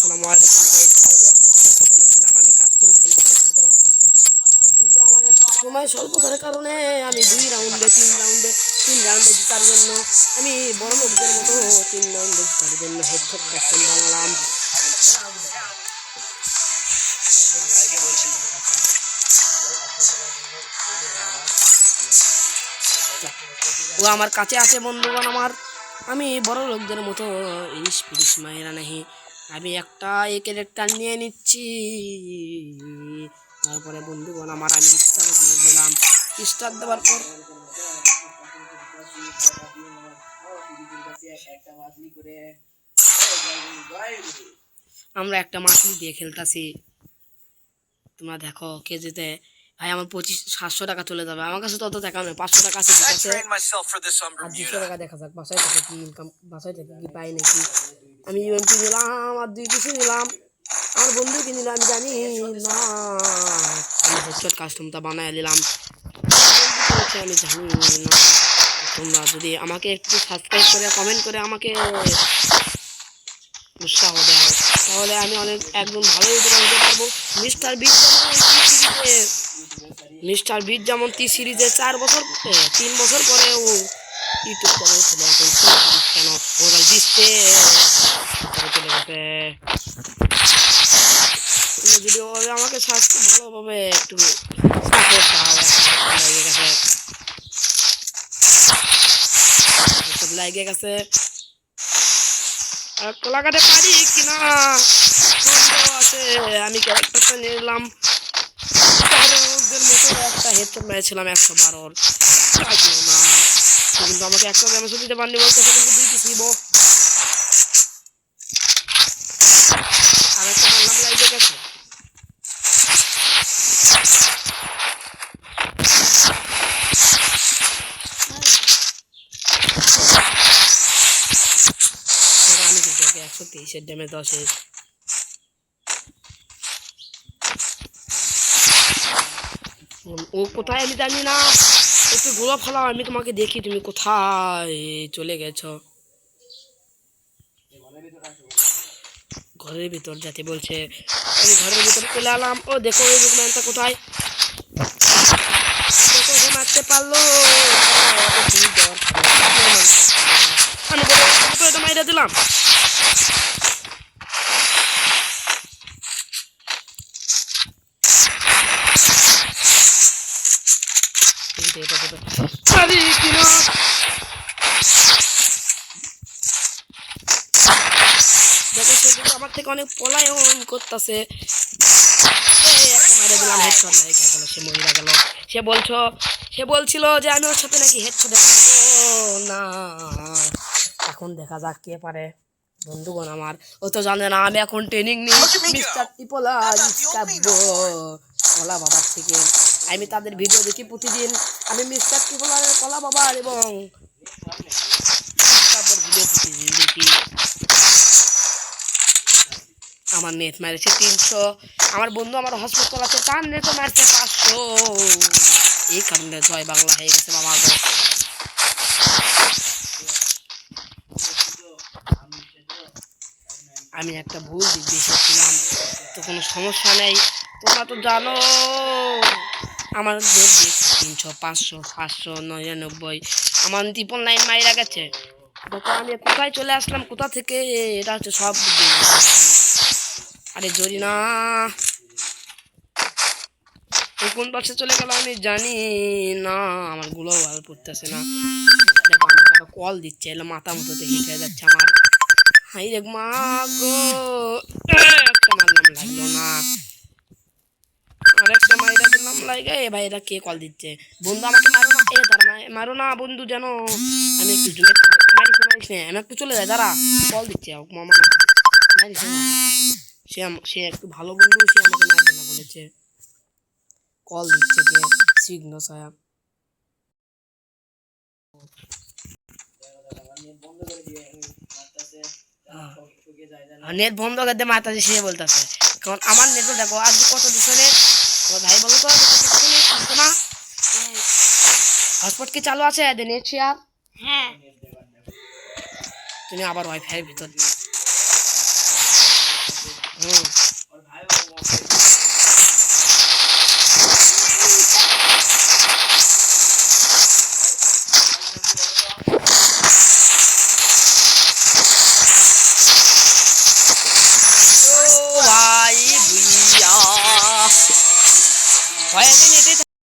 আসসালামু আলাইকুম গাইস। বলেছিলাম আমি কাস্টম খেলতে তো, কিন্তু আমার একটু সময় স্বল্পতার কারণে আমি 3 রাউন্ডে জেতার জন্য আমি বড় লোকদের মতো 3 রাউন্ডে জেতার জন্য হেডশট কাস্টম বানালাম। ও আমার কাছে আছে বন্ধুগণ আমার। আমি বড় লোকদের মতো 30 মাইরা নাহি, আমি একটা এই ক্যারেক্টার নিয়ে নিচ্ছি। তারপরে বন্ধুগণ আমার আমি স্টার দিয়ে দিলাম। স্টার দেওয়ার পর আমরা একটা মাছলি দিয়ে খেলতেছি। তোমরা দেখো কে যেতে। ভাই আমার 700 টাকা চলে যাবে, আমার কাছে তত টাকা নেই, 500 টাকা আছে, আর 200 টাকা দেখা যাক বাসায় থেকে কি ইনকাম, বাসায় থেকে কি পাই নাকি। আমি ইউএমপি নিলাম আর 2 কিছু নিলাম, আমার বন্ধুকে নিলাম, আমি জানি না। আমি হেডশট কাস্টমটা বানায় নিলাম, আমি জানি না। তোমরা যদি আমাকে একটু সাবস্ক্রাইব করে কমেন্ট করে আমাকে উৎসাহ দেয় তাহলে আমি একদম ভালো ইউটিউবার হতে পারবো। মিস্টার বিট যেমন সিরিজে 3 বছর পরে ও ইউটিউব চ্যানেল খুলে এখন কেন ওরাল দিচ্ছে চলে গেছে। যদি আমাকে ভালোভাবে একটু সাপোর্ট দাও, লেগে গেছে লাগাতে পারি কিনা আছে। আমি ক্যারেক্টারটা নিলাম, একটা হেডশট মেরেছিলাম 112 না, কিন্তু আমাকে একটা ড্যামেজ দিতে পারিনি বলতেছে, কিন্তু 2 পিস নিব। আর একটা মারলাম লাইভে গেছে। আমি কিন্তু 123 ড্যামেজ দেওয়া শেষ। ও কোথায় আমি জানি না, একটু গোলাপ ফেলাও, আমি তোমাকে দেখি তুমি কোথায় চলে গেছো। ঘরের ভিতর যেতে বলছে, আমি ঘরের ভিতর চলে এলাম। ও দেখো ওই রুকম্যানটা কোথায়, দেখো সে মারতে পারলো। আমি বলে এটা মাইরা দিলাম। দেখো সে কিন্তু আমার থেকে অনেক পলায়ন করতেছে। সে মহিলা গেল। সে বলছিল যে আমি ওর সাথে নাকি হেডশট না। এখন দেখা যাক কে পারে। বন্ধুগণ আমার ও তো জানে না আমি এখন ট্রেনিং নিই মিস্টার টিপোলা কলা বাবার থেকে। আমি তাদের ভিডিও দেখি প্রতিদিন, আমি মিস্টার টিপোলার কলা বাবার এবং ভিডিও প্রতিদিন দেখি। আমার নেট মারছে 300, আমার বন্ধু আমার হসপিটাল চালাচ্ছে, তার নেট মারছে 500। এই কারণে জয় বাংলা হয়ে গেছে বাবা। আমি একটা ভুল দিক দিয়েছিলাম, তো কোনো সমস্যা নেই। তোমরা তো জানো আমার নেট দিয়েছে 300, 500, 599। আমার 999 মাইরা গেছে। আমি কোথায় চলে আসলাম, কোথা থেকে, এটা হচ্ছে সব। আরে জরি না, কোন পাশে চলে গেল আমি জানি না, আমার গুলো ভালো পড়তেছে না। দেখো আমাকে আরো কল দিচ্ছে, এলো মাথা মতো হিট হয়ে যাচ্ছে আমার। হাই দেখ মা গো, একটা মারলাম লাগলো না, আরেকটা মাইরা দিলাম লাগে। ভাই এটা কে কল দিচ্ছে? বন্ধু আমাকে মারো না, দাঁড়া মারো না বন্ধু, জানো আমি একটু মারিস না, আমি একটু চলে যাই, দাঁড়া কল দিচ্ছে মামা না মারিস না। সে একটু ভালো বন্ধু, সে আমাকে মারবে না বলেছে, কল দিচ্ছে কে সিগনো ছায়া। নেট বন্ধ করে দিয়ে মারতেছে, সে বলতেছে কারণ আমার নেটও দেখো আজকে কত দিচ্ছে নেট। ভাই বলো তো না হটস্পট কি চালু আছে নেট শেয়ার? হ্যাঁ, তুমি আবার ওয়াইফাই এর ভিতর হুম ও ভাই ভুইয়া ভাই